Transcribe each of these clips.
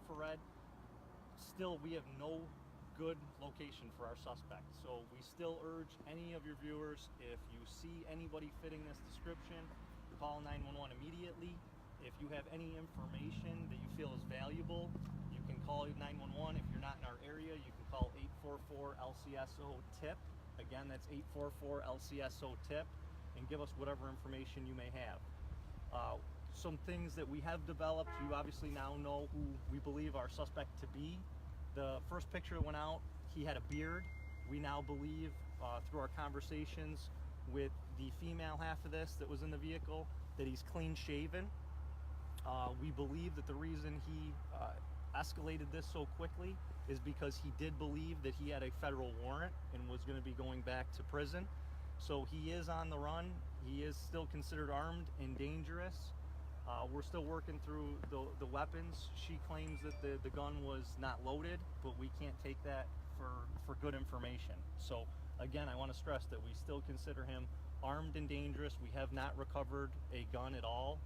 infrared. Still, we have no good location for our suspect. So we still urge any of your viewers, if you see anybody fitting this description, call 911 immediately. If you have any information that you feel is valuable, you can call 911. If you're not in our area, you can call 844-LCSO-TIP. Again, that's 844-LCSO-TIP, and give us whatever information you may have. Some things that we have developed, you obviously now know who we believe our suspect to be. The first picture that went out, he had a beard. We now believe, through our conversations with the female half of this that was in the vehicle, that he's clean shaven. We believe that the reason he escalated this so quickly is because he did believe that he had a federal warrant and was going to be going back to prison. So he is on the run. He is still considered armed and dangerous. We're still working through the weapons. She claims that the gun was not loaded, but we can't take that for good information. So again, I want to stress that we still consider him armed and dangerous. We have not recovered a gun at all.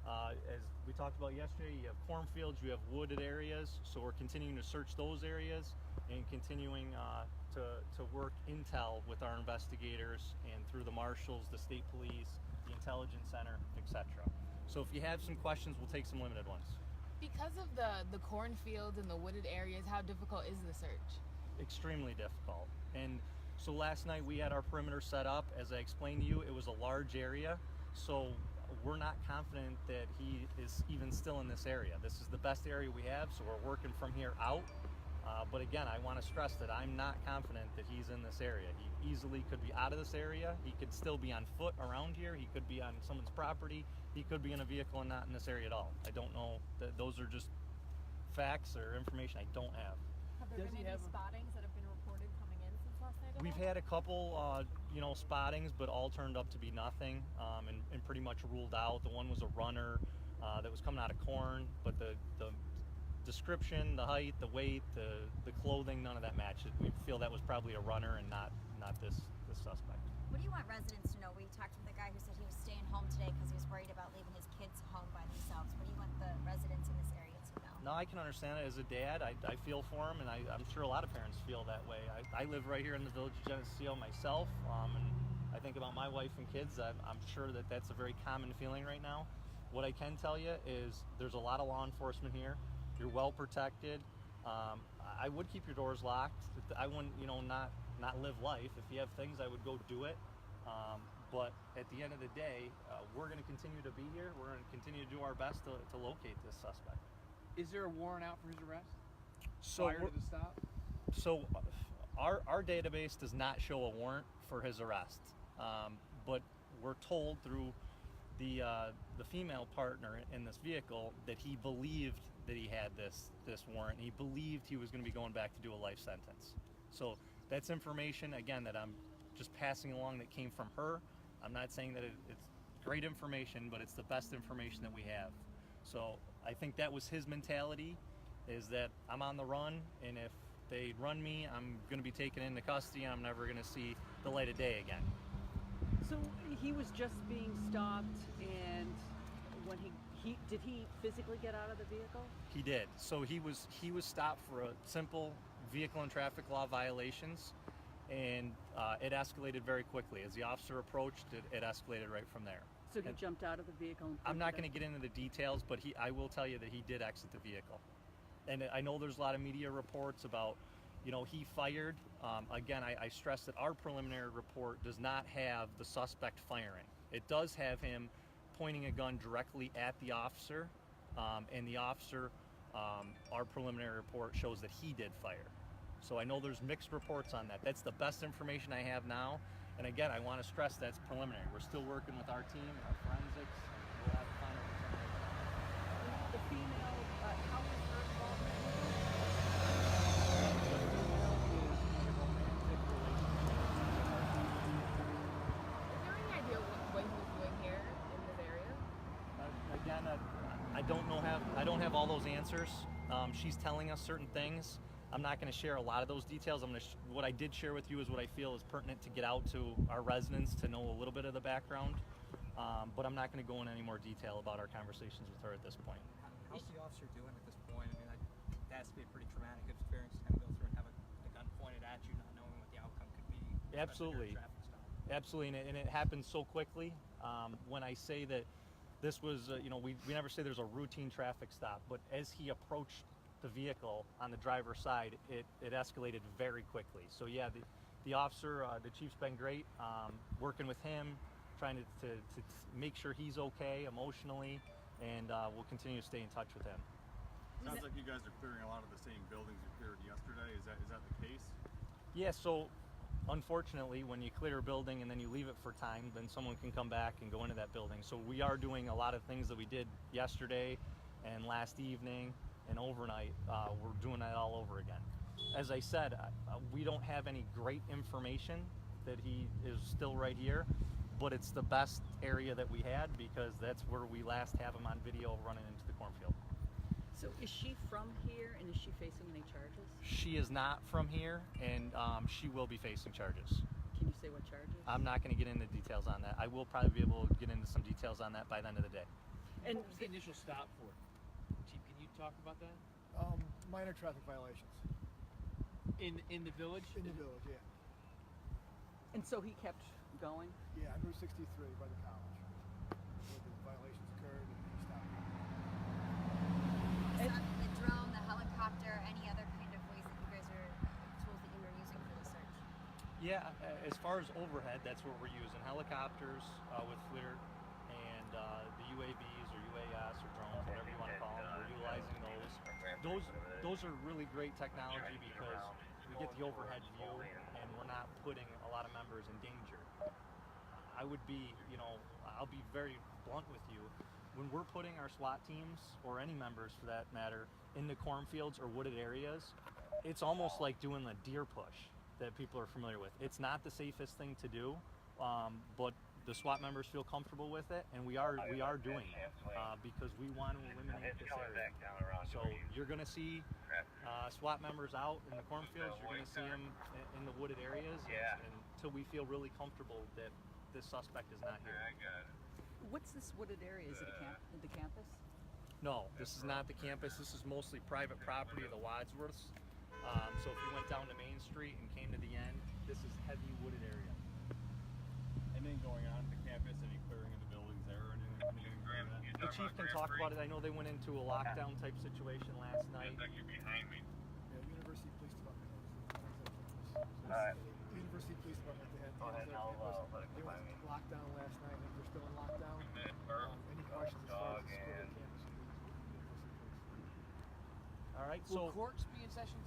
As we talked about yesterday, you have cornfields, you have wooded areas, so we're continuing to search those areas and continuing to work intel with our investigators and through the marshals, the state police, the intelligence center, etc. So if you have some questions, we'll take some limited ones. Because of the cornfields and the wooded areas, how difficult is the search? Extremely difficult. And so last night we had our perimeter set up. As I explained to you, it was a large area, so we're not confident that he is even still in this area. This is the best area we have, so we're working from here out. But again, I want to stress that I'm not confident that he's in this area. He easily could be out of this area. He could still be on foot around here. He could be on someone's property. He could be in a vehicle and not in this area at all. I don't know. Those are just facts or information I don't have. Have there been any spottings that have been reported coming in since last night? We've had a couple, spottings, but all turned up to be nothing, and pretty much ruled out. The one was a runner that was coming out of corn, but the description, the height, the weight, the clothing, none of that matched. We feel that was probably a runner and not this suspect. What do you want residents to know? We talked with a guy who said he was staying home today because he was worried about leaving his kids home by themselves. What do you want the residents in this area to know? No, I can understand it. As a dad, I feel for him, and I'm sure a lot of parents feel that way. I live right here in the village of Geneseo myself, and I think about my wife and kids. I'm sure that that's a very common feeling right now. What I can tell you is there's a lot of law enforcement here. You're well protected. I would keep your doors locked. I wouldn't, not live life. If you have things, I would go do it. But at the end of the day, we're going to continue to be here. We're going to continue to do our best to locate this suspect. Is there a warrant out for his arrest So prior to the stop? So our database does not show a warrant for his arrest, but we're told through the female partner in this vehicle that he believed that he had this warrant. He believed he was going to be going back to do a life sentence. So that's information, again, that I'm just passing along that came from her. I'm not saying that it's great information, but it's the best information that we have. So I think that was his mentality, is that I'm on the run, and if they run me, I'm going to be taken into custody, and I'm never going to see the light of day again. So he was just being stopped, and when did he physically get out of the vehicle? He did. So he was stopped for a simple vehicle and traffic law violations, and it escalated very quickly. As the officer approached, it escalated right from there. So he jumped out of the vehicle? And I'm not going to get into the details, but I will tell you that he did exit the vehicle. And I know there's a lot of media reports about, he fired. Again, I stress that our preliminary report does not have the suspect firing. It does have him pointing a gun directly at the officer, and the officer, our preliminary report shows that he did fire. So I know there's mixed reports on that. That's the best information I have now. And again, I want to stress that's preliminary. We're still working with our team, our forensics, and we'll have final determination. The female, how was her involvement? Is there any idea what he was doing here in this area? Again, I don't have all those answers. She's telling us certain things. I'm not going to share a lot of those details. What I did share with you is what I feel is pertinent to get out to our residents to know a little bit of the background. But I'm not going to go into any more detail about our conversations with her at this point. How's the officer doing at this point? I mean, that has to be a pretty traumatic experience to kind of go through and have a gun pointed at you, not knowing what the outcome could be. especially Absolutely. during a traffic stop. Absolutely, and it happened so quickly. When I say that this was, we never say there's a routine traffic stop, but as he approached the vehicle on the driver's side, it escalated very quickly. So yeah, the officer, the chief's been great, working with him, trying to make sure he's okay emotionally, and we'll continue to stay in touch with him. Sounds like you guys are clearing a lot of the same buildings you cleared yesterday. Is that the case? Yeah, so unfortunately, when you clear a building and then you leave it for time, then someone can come back and go into that building. So we are doing a lot of things that we did yesterday and last evening and overnight. We're doing that all over again. As I said, we don't have any great information that he is still right here, but it's the best area that we had because that's where we last have him on video running into the cornfield. So is she from here, and is she facing any charges? She is not from here, and she will be facing charges. Can you say what charges? I'm not going to get into details on that. I will probably be able to get into some details on that by the end of the day. And what was the initial stop for? Chief, can you talk about that? Minor traffic violations In the village? in the village, yeah. And so he kept going? Yeah, on Route 63 by the college. Where the violations occurred and he stopped. The drone, the helicopter, any other kind of ways that you guys are tools that you were using for the search? Yeah, as far as overhead, that's what we're using. Helicopters with FLIR and the UAVs or UAS or drones, whatever you want to call them. We're utilizing those. Those are really great technology because we get the overhead view and we're not putting a lot of members in danger. I would be, I'll be very blunt with you. When we're putting our SWAT teams, or any members for that matter, into cornfields or wooded areas, it's almost like doing the deer push that people are familiar with. It's not the safest thing to do, but the SWAT members feel comfortable with it, and we are doing it because we want to eliminate this area. So you're going to see SWAT members out in the cornfields. You're going to see them in the wooded areas until we feel really comfortable that this suspect is not here. What's this wooded area? Is it the campus? No, this is not the campus. This is mostly private property of the Wadsworths. So if you went down to Main Street and came to the end, this is heavy wooded area. Anything going on at the campus? Any clearing of the buildings there or anything like that? The chief can talk about it. I know they went into a lockdown type situation last night. Yeah, University Police Department. University Police Department, they had they went locked down last night. I think they're still in lockdown. Any questions as far as the school campus? All right, Will so courts be in session today?